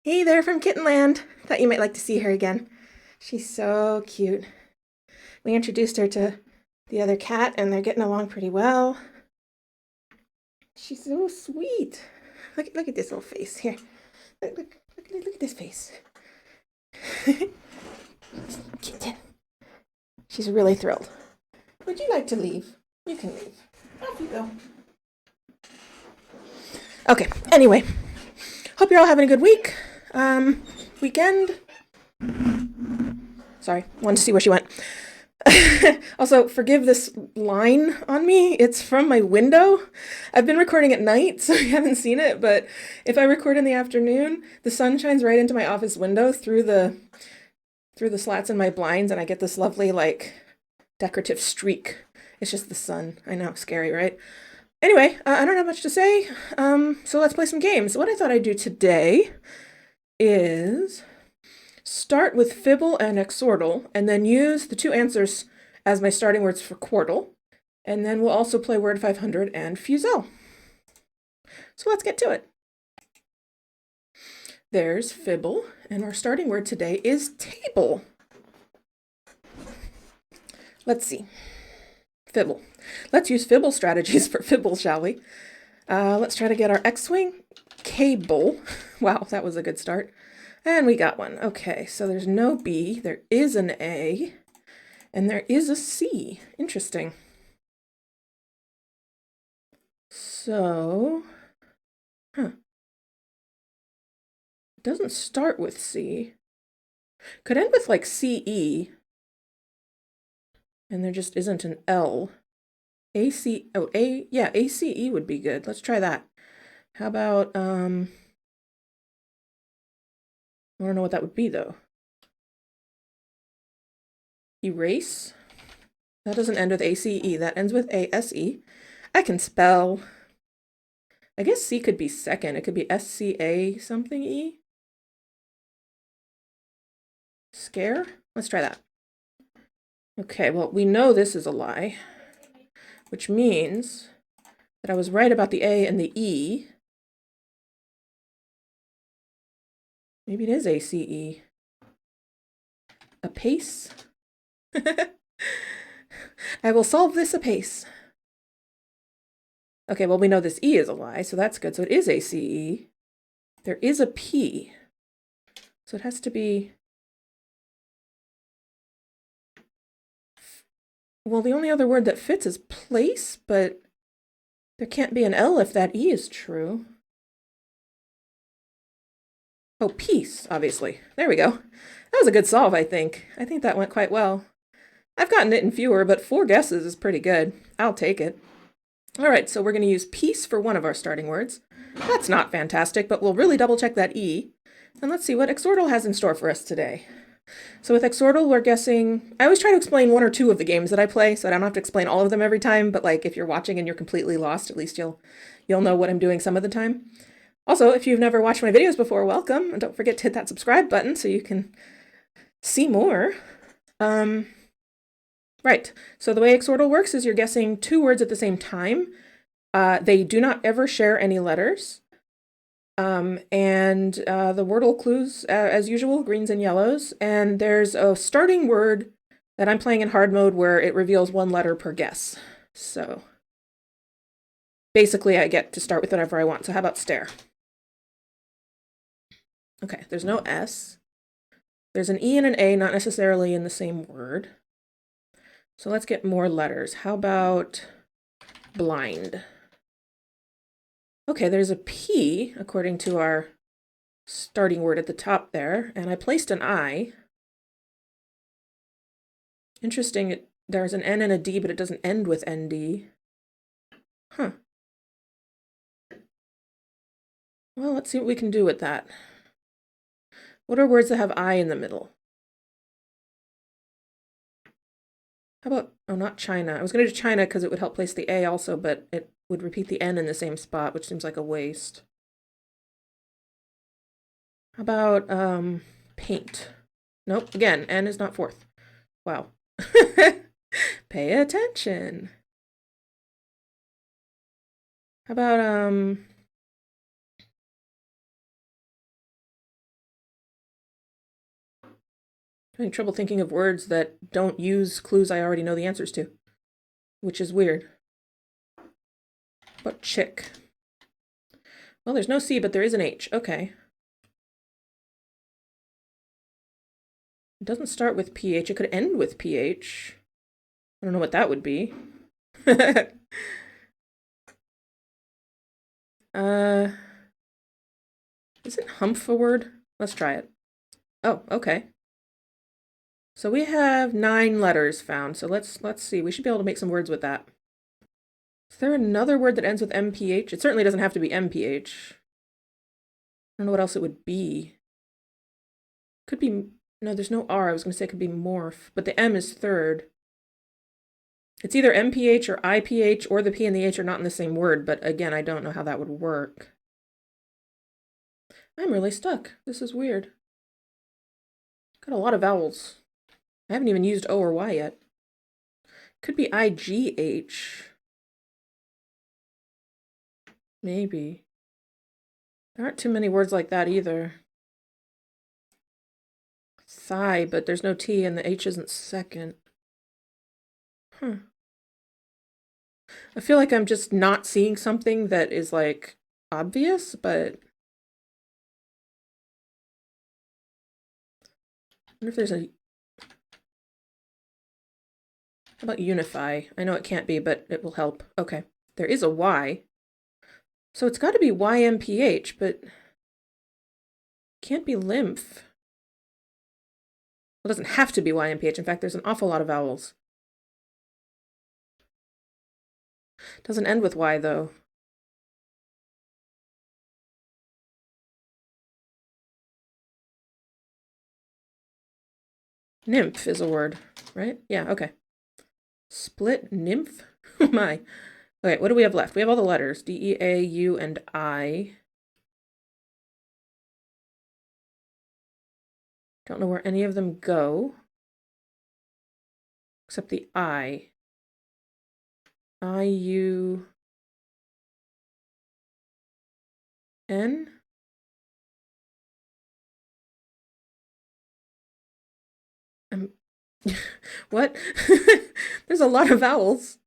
Hey there from Kittenland. Thought you might like to see her again. She's so cute. We introduced her to the other cat and they're getting along pretty well. She's so sweet. Look at this little face here. Look at this face. Kitten. She's really thrilled. Would you like to leave? You can leave. Off you go. Okay, anyway. Hope you're all having a good week. Weekend. Sorry, wanted to see where she went. Also, forgive this line on me. It's from my window. I've been recording at night, so you haven't seen it, but if I record in the afternoon, the sun shines right into my office window through the slats in my blinds, and I get this lovely, like, decorative streak. It's just the sun. I know, scary, right? Anyway, I don't have much to say, so let's play some games. What I thought I'd do today is start with Fibble and Xordle, and then use the two answers as my starting words for Quordle. And then we'll also play Word 500 and Fusele. So let's get to it. There's Fibble, and our starting word today is table. Let's see. Fibble. Let's use Fibble strategies for Fibble, shall we? Let's try to get our X-Wing. Cable. Wow, that was a good start. And we got one. Okay, so there's no B, there is an A, and there is a C. Interesting. So, it doesn't start with C. Could end with like CE, and there just isn't an L. AC, oh, yeah, ACE would be good. Let's try that. How about, I don't know what that would be though. Erase? That doesn't end with ACE, that ends with ASE. I can spell. I guess C could be second. It could be SCA something E. Scare? Let's try that. Okay, well, we know this is a lie, which means that I was right about the A and the E. Maybe it is ACE. Apace? I will solve this apace. Okay, well, we know this E is a lie, so that's good. So it is ACE. There is a P. So it has to be... Well, the only other word that fits is place, but there can't be an L if that E is true. Oh, peace, obviously. There we go. That was a good solve, I think. I think that went quite well. I've gotten it in fewer, but 4 guesses is pretty good. I'll take it. All right, so we're going to use peace for one of our starting words. That's not fantastic, but we'll really double check that E. And let's see what Xordle has in store for us today. So with Xordle, we're guessing... I always try to explain 1 or 2 of the games that I play, so I don't have to explain all of them every time, but like if you're watching and you're completely lost, at least you'll know what I'm doing some of the time. Also, if you've never watched my videos before, welcome, and don't forget to hit that subscribe button so you can see more. Right, so the way Xordle works is you're guessing 2 words at the same time. They do not ever share any letters. And the Wordle clues, as usual, greens and yellows. And there's a starting word that I'm playing in hard mode where it reveals 1 letter per guess. So basically I get to start with whatever I want. So how about stare? Okay, there's no S. There's an E and an A, not necessarily in the same word. So let's get more letters. How about blind? Okay, there's a P, according to our starting word at the top there, and I placed an I. Interesting, there's an N and a D, but it doesn't end with ND. Huh. Well, let's see what we can do with that. What are words that have I in the middle? How about, oh, not China. I was going to do China because it would help place the A also, but it would repeat the N in the same spot, which seems like a waste. How about, paint? Nope, again, N is not 4th. Wow. Pay attention. How about, Having trouble thinking of words that don't use clues I already know the answers to, which is weird. But chick. Well, there's no C, but there is an H. Okay. It doesn't start with PH. It could end with PH. I don't know what that would be. Isn't humph a word? Let's try it. Oh, okay. So we have 9 letters found. So let's see. We should be able to make some words with that. Is there another word that ends with MPH? It certainly doesn't have to be MPH. I don't know what else it would be. Could be, no, there's no R. I was going to say it could be morph, but the M is third. It's either MPH or IPH, or the P and the H are not in the same word, but again, I don't know how that would work. I'm really stuck. This is weird. Got a lot of vowels. I haven't even used O or Y yet. Could be IGH. Maybe. There aren't too many words like that either. Thigh, but there's no T and the H isn't second. I feel like I'm just not seeing something that is like obvious, but I wonder if there's a... How about unify? I know it can't be, but it will help. Okay. There is a Y. So it's got to be YMPH, but can't be lymph. Well, it doesn't have to be YMPH. In fact, there's an awful lot of vowels. Doesn't end with Y, though. Nymph is a word, right? Yeah, okay. Split nymph? Oh my. Okay, what do we have left? We have all the letters. D, E, A, U, and I. Don't know where any of them go. Except the I. I, U, N? What? There's a lot of vowels.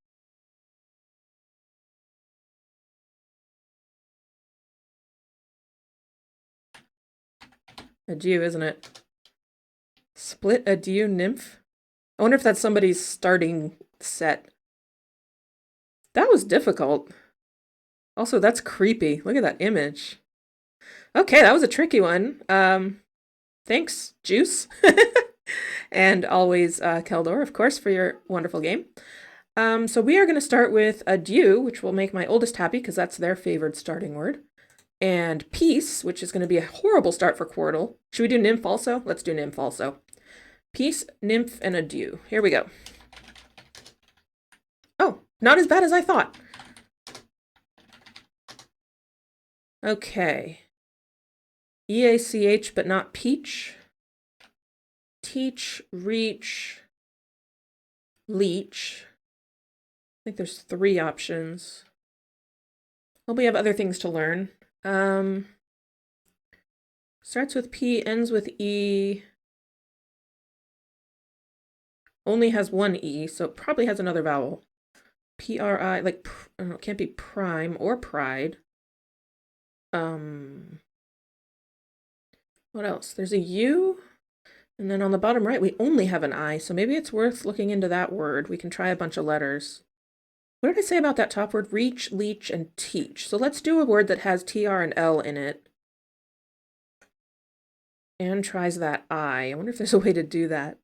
Adieu, isn't it? Split adieu nymph? I wonder if that's somebody's starting set. That was difficult. Also, that's creepy. Look at that image. Okay, that was a tricky one. Thanks, Juice. And always Keldor, of course, for your wonderful game. So we are going to start with adieu, which will make my oldest happy because that's their favored starting word. And peace, which is going to be a horrible start for Quordle. Should we do nymph also? Let's do nymph also. Peace, nymph, and adieu. Here we go. Oh, not as bad as I thought. Okay. EACH, but not peach. Teach, reach, leech. I think there's 3 options. Well, we have other things to learn. Starts with P, ends with E. Only has 1 E, so it probably has another vowel. P-R-I, like, I don't know, it can't be prime or pride. What else? There's a U. And then on the bottom right, we only have an I, so maybe it's worth looking into that word. We can try a bunch of letters. What did I say about that top word? Reach, leech, and teach. So let's do a word that has TR and L in it. And tries that I. I wonder if there's a way to do that.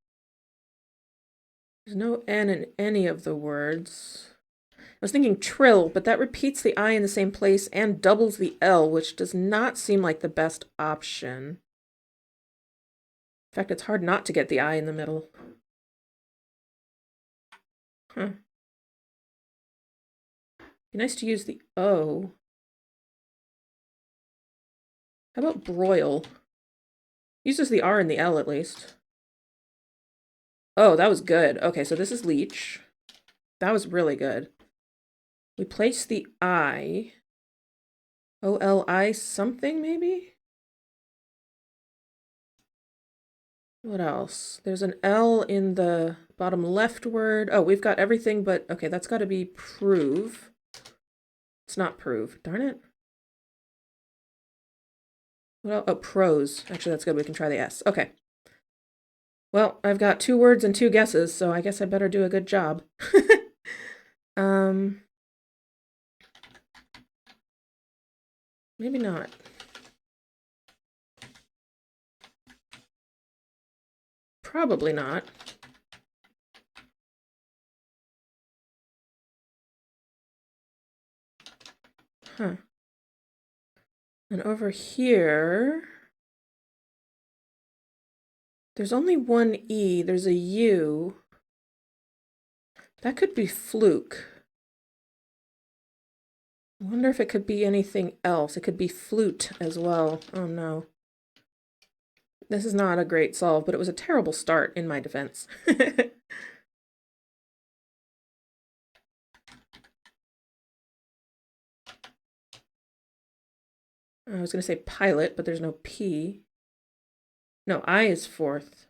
There's no N in any of the words. I was thinking trill, but that repeats the I in the same place and doubles the L, which does not seem like the best option. In fact, it's hard not to get the I in the middle. Huh. Be nice to use the O. How about broil? Uses the R and the L at least. Oh, that was good. Okay, so this is leech. That was really good. We place the I. O-L-I something, maybe? What else? There's an L in the bottom left word. Oh, we've got everything but, okay, that's got to be prove. It's not prove. Darn it. Well, oh, prose. Actually, that's good. We can try the S. Okay. Well, I've got 2 words and 2 guesses, so I guess I better do a good job. Maybe not. Probably not. Huh. And over here, there's only one E. There's a U. That could be fluke. I wonder if it could be anything else. It could be flute as well. Oh no. This is not a great solve, but it was a terrible start in my defense. I was going to say pilot, but there's no P. No, I is 4th.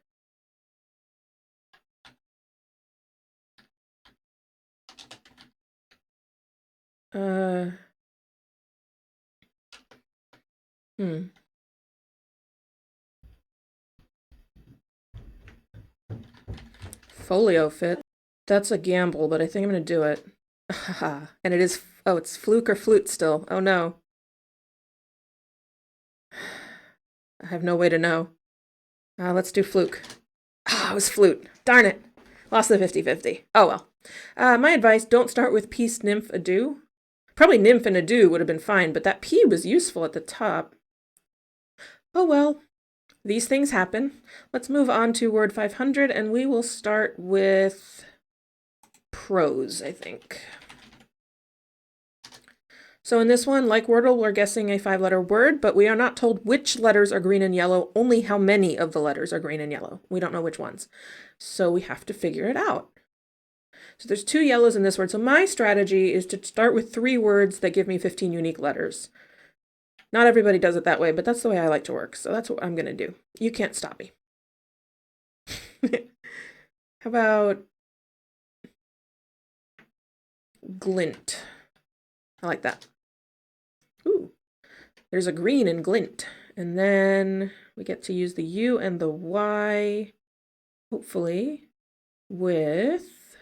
Folio fit. That's a gamble, but I think I'm going to do it. And it is, oh, it's fluke or flute still. Oh no. I have no way to know. Let's do fluke. Ah, it was flute. Darn it. Lost the 50-50. Oh well. My advice, don't start with peace, nymph, adieu. Probably nymph and adieu would have been fine, but that P was useful at the top. Oh well. These things happen. Let's move on to word 500, and we will start with prose, I think. So in this one, like Wordle, we're guessing a 5-letter word, but we are not told which letters are green and yellow, only how many of the letters are green and yellow. We don't know which ones. So we have to figure it out. So there's 2 yellows in this word. So my strategy is to start with 3 words that give me 15 unique letters. Not everybody does it that way, but that's the way I like to work. So that's what I'm going to do. You can't stop me. How about glint? I like that. Ooh, there's a green in glint. And then we get to use the U and the Y, hopefully, with,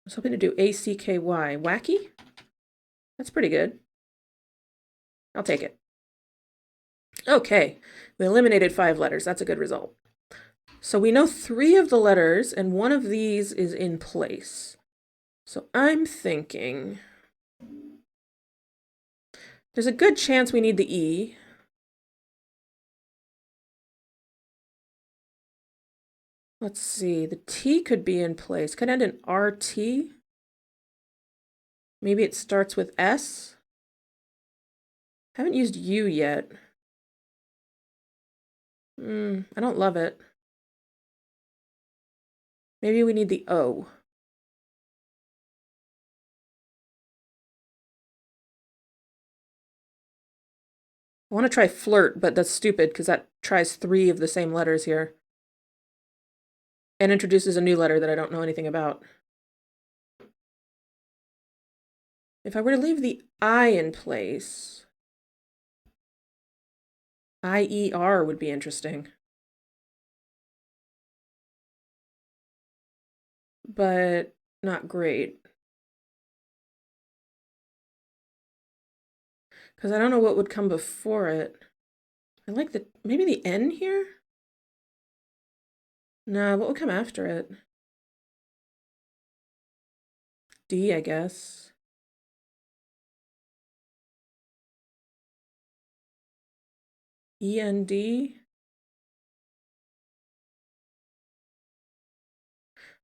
I was hoping to do A-C-K-Y. Wacky? That's pretty good. I'll take it. Okay, we eliminated 5 letters. That's a good result. So we know 3 of the letters, and one of these is in place. So I'm thinking there's a good chance we need the E. Let's see, the T could be in place. Could end in RT. Maybe it starts with S. Haven't used U yet. I don't love it. Maybe we need the O. I want to try flirt, but that's stupid because that tries 3 of the same letters here. And introduces a new letter that I don't know anything about. If I were to leave the I in place, IER would be interesting. But not great. Because I don't know what would come before it. I like the, maybe the N here? No, what would come after it? D, I guess. END?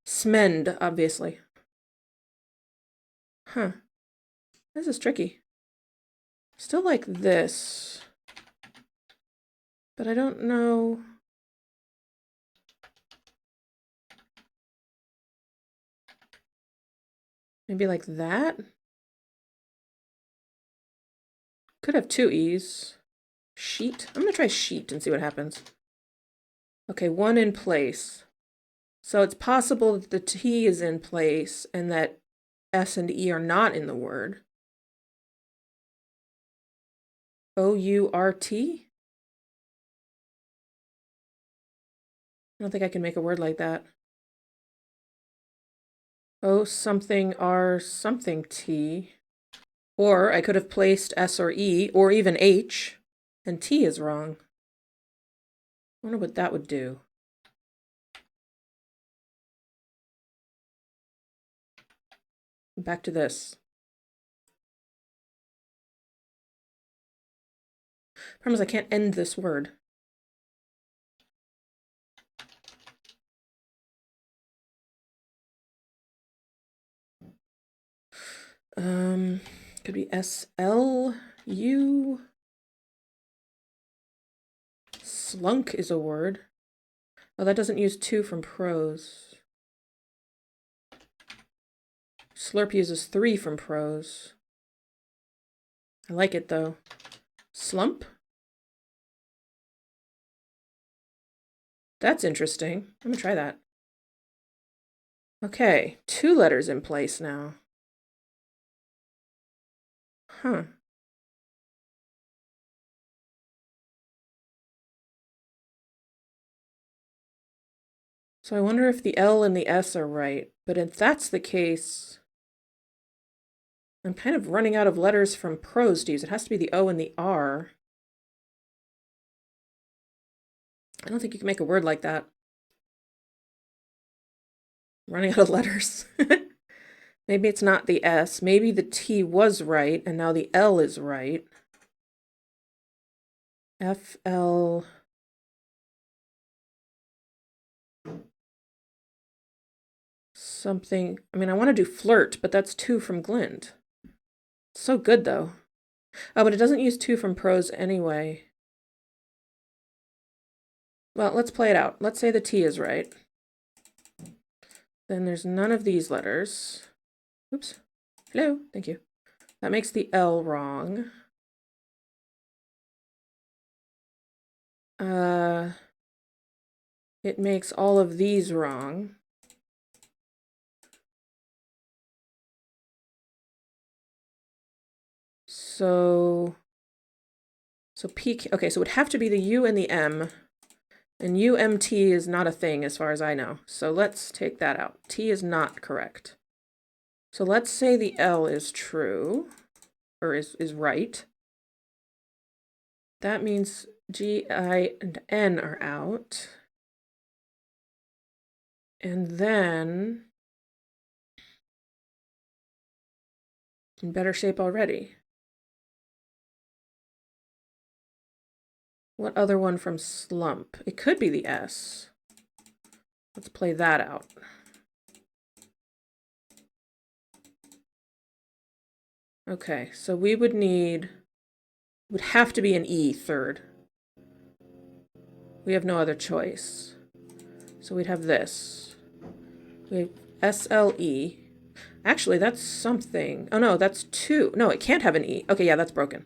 Smend, obviously. Huh. This is tricky. Still like this. But I don't know. Maybe like that? Could have 2 E's. Sheet? I'm gonna try sheet and see what happens. Okay, one in place. So it's possible that the T is in place and that S and E are not in the word. O-U-R-T? I don't think I can make a word like that. O something R something T. Or I could have placed S or E, or even H, and T is wrong. I wonder what that would do. Back to this. Problem is I can't end this word. Could be S-L-U. Slunk is a word. Oh, that doesn't use two from prose. Slurp uses three from prose. I like it though. Slump? That's interesting. I'm gonna try that. Okay, two letters in place now. Huh. So I wonder if the L and the S are right, but if that's the case, I'm kind of running out of letters from prose to use. It has to be the O and the R. I don't think you can make a word like that. I'm running out of letters. Maybe it's not the S. Maybe the T was right, and now the L is right. F-L... something. I mean, I want to do flirt, but that's two from glint. So good, though. Oh, but it doesn't use two from prose anyway. Well, let's play it out. Let's say the T is right. Then there's none of these letters. Oops. Hello. Thank you. That makes the L wrong. It makes all of these wrong. So P, okay, so it would have to be the U and the M. And UMT is not a thing as far as I know. So let's take that out. T is not correct. So let's say the L is true, or is right. That means G, I, and N are out. And then in better shape already. What other one from slump? It could be the S. Let's play that out. Okay, so we would have to be an E third. We have no other choice. So we'd have this. We have SLE. Actually, that's something. Oh no, that's two. No, it can't have an E. Okay, yeah, that's broken.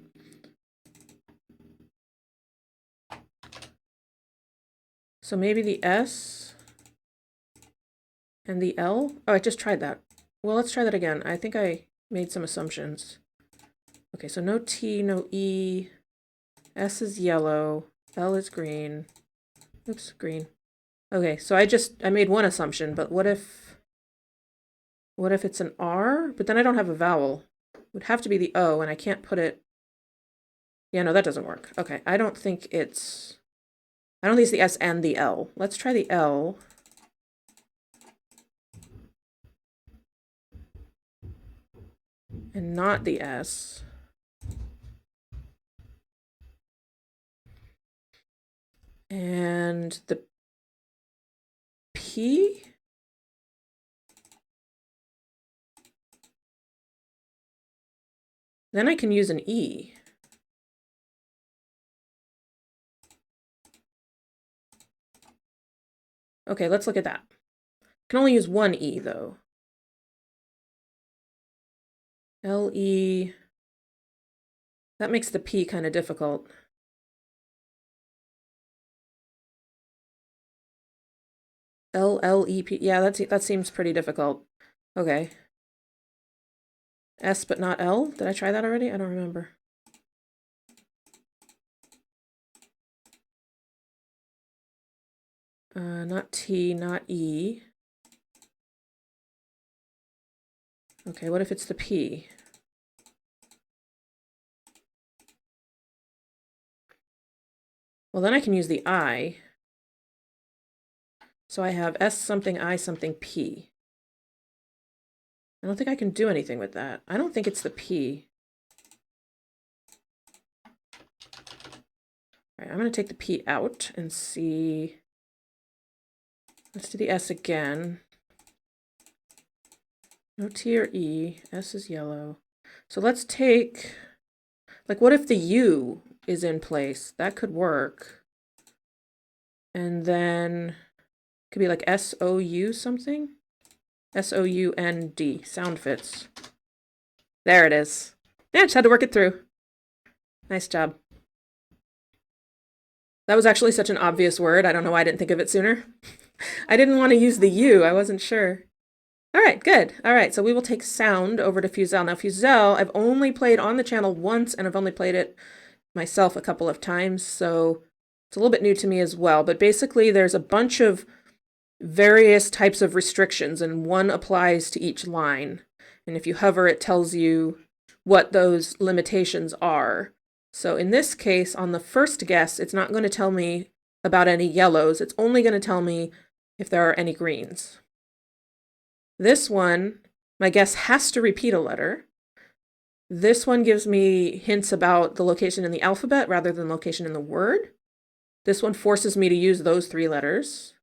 So maybe the S and the L? Oh, I just tried that. Well, let's try that again. I think I made some assumptions. Okay, so no T, no E. S is yellow. L is green. Oops, green. Okay, so I made one assumption, but what if it's an R? But then I don't have a vowel. It would have to be the O, and I can't put it. Yeah, no, that doesn't work. Okay, I don't think it's the S and the L. Let's try the L. And not the S. And the P? Then I can use an E. Okay, let's look at that. I can only use one E, though. L-E. That makes the P kind of difficult. L-L-E-P. Yeah, that seems pretty difficult. Okay. S but not L? Did I try that already? I don't remember. Not T, not E. Okay, what if it's the P? Well, then I can use the I. So I have S something I something P. I don't think I can do anything with that. I don't think it's the P. All right, I'm going to take the P out and see. Let's do the S again. No T or E. S is yellow. So let's take, like, what if the U is in place? That could work. And then it could be like S-O-U something? S-O-U-N-D. Sound fits. There it is. Yeah, just had to work it through. Nice job. That was actually such an obvious word. I don't know why I didn't think of it sooner. I didn't want to use the U. I wasn't sure. All right, good. All right, so we will take sound over to Fusele. Now, Fusele, I've only played on the channel once, and I've only played it myself a couple of times, so it's a little bit new to me as well. But basically, there's a bunch of various types of restrictions, and one applies to each line. And if you hover, it tells you what those limitations are. So in this case, on the first guess, it's not going to tell me about any yellows. It's only going to tell me if there are any greens. This one, my guess has to repeat a letter. This one gives me hints about the location in the alphabet rather than location in the word. This one forces me to use those 3 letters.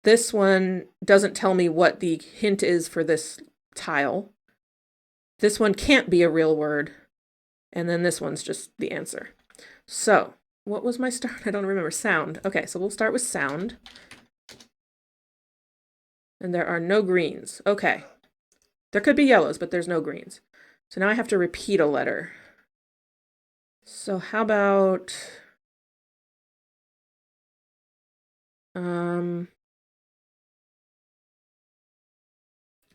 This one doesn't tell me what the hint is for this tile. This one can't be a real word. And then this one's just the answer. So, what was my start? I don't remember. Sound. Okay, so we'll start with sound. And there are no greens. Okay. There could be yellows, but there's no greens. So now I have to repeat a letter. So how about...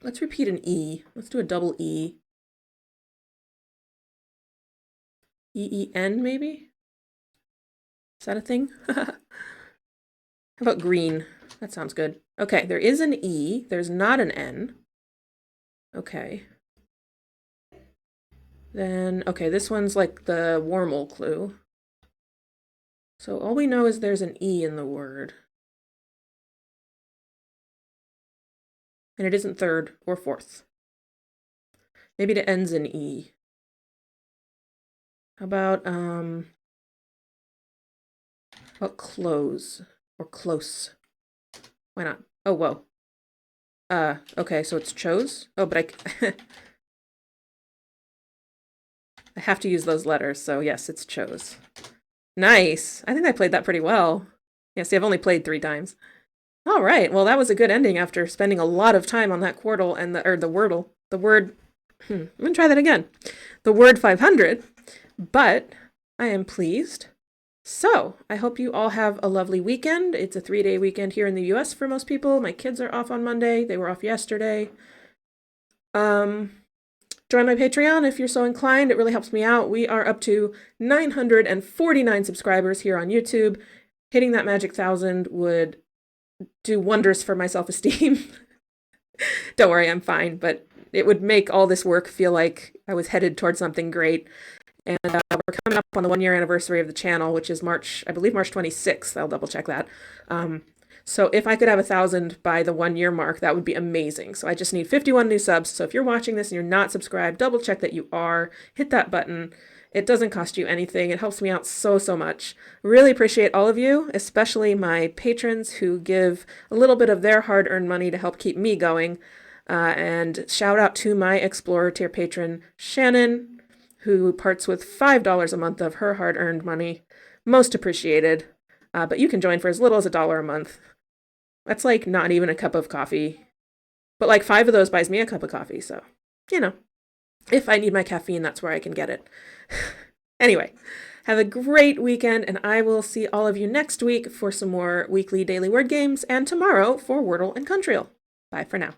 let's repeat an E. Let's do a double E. E-E-N, maybe? Is that a thing? How about green? That sounds good. Okay, there is an E. There's not an N. Okay. Then, okay, this one's like the Wormel clue. So all we know is there's an E in the word. And it isn't third or fourth. Maybe it ends in E. How about close or close? Why not? Oh, whoa. Okay, so it's chose. Oh, but I have to use those letters, so yes, it's chose. Nice. I think I played that pretty well. Yeah, see, I've only played 3 times. All right, well, that was a good ending after spending a lot of time on that Quordle and the Wordle. The word, I'm gonna try that again. The word 500, but I am pleased. So, I hope you all have a lovely weekend. It's a 3-day weekend here in the US for most people. My kids are off on Monday. They were off yesterday. Join my Patreon if you're so inclined. It really helps me out. We are up to 949 subscribers here on YouTube. Hitting that magic 1,000 would do wonders for my self-esteem. Don't worry, I'm fine, but it would make all this work feel like I was headed towards something great. And we're coming up on the 1-year anniversary of the channel, which is March, I believe March 26th. I'll double check that. So if I could have 1,000 by the 1-year mark, that would be amazing. So I just need 51 new subs. So if you're watching this and you're not subscribed, double check that you are. Hit that button. It doesn't cost you anything. It helps me out so, so much. Really appreciate all of you, especially my patrons who give a little bit of their hard-earned money to help keep me going. And shout out to my Explorer tier patron, Shannon, who parts with $5 a month of her hard-earned money. Most appreciated. But you can join for as little as $1 a month. That's like not even a cup of coffee. But like 5 of those buys me a cup of coffee, so, you know. If I need my caffeine, that's where I can get it. Anyway, Have a great weekend, and I will see all of you next week for some more weekly daily word games, and tomorrow for Wordle and Countryl. Bye for now.